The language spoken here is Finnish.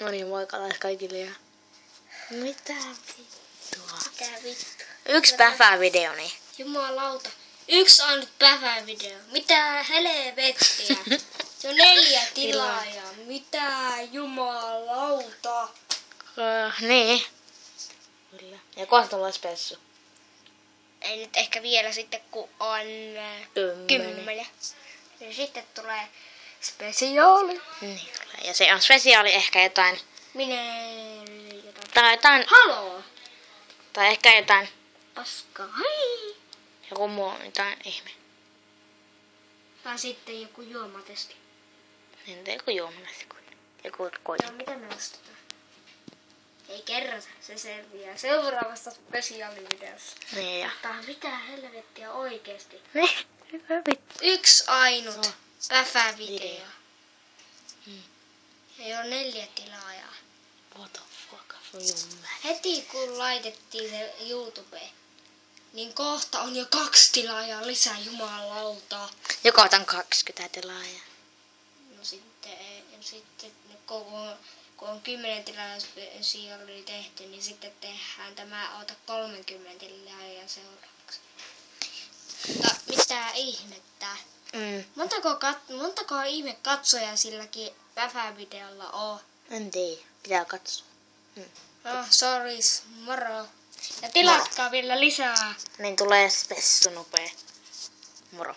No niin, moikka taas kaikille ja... Mitä vittua? Yksi päfävideoni. Jumalauta. Yksi ainut päfävideo. Mitä helvettiä? Se on 4 tilaajaa. Mitä jumalauta? Niin. Kyllä. Ja kohta tulee spessu. Ei nyt ehkä vielä sitten, kun on 10. Ja sitten tulee spesiaali. Niin tulee. Ja se on spesiaali ehkä jotain... Jotain. Tai jotain... Haloo! Tai ehkä jotain... Paskaa. Hei! Joku muu jotain ihme. Tai sitten joku juomatesti. Entä joku juomalaisi kuin... Joku No, koitu. mitä me ostetaan? Ei kerrota, se selviää seuraavassa spesiaalivideossa. Niin ja... Mutta mitä helvettiä oikeesti? Niin. Hyvä vittu. Yksi ainut päfävideo. Video. Ja jo 4 tilaajaa. What the fuck? Se on jumme. Heti kun laitettiin se YouTubeen, niin kohta on jo 2 tilaajaa lisää, jumalauta. Joka otan 20 tilaajaa. No sitten kun on 10 tilaajaa oli tehty, niin sitten tehdään tämä ota 30 tilaajaa seuraavaksi. Mutta mitä ihmettä? Montako ihme katsoja silläkin päfävideolla on? En tiedä. Pitää katsoa. Sorry, moro. Ja tilatkaa vielä lisää. Niin tulee spessu nopea. Moro.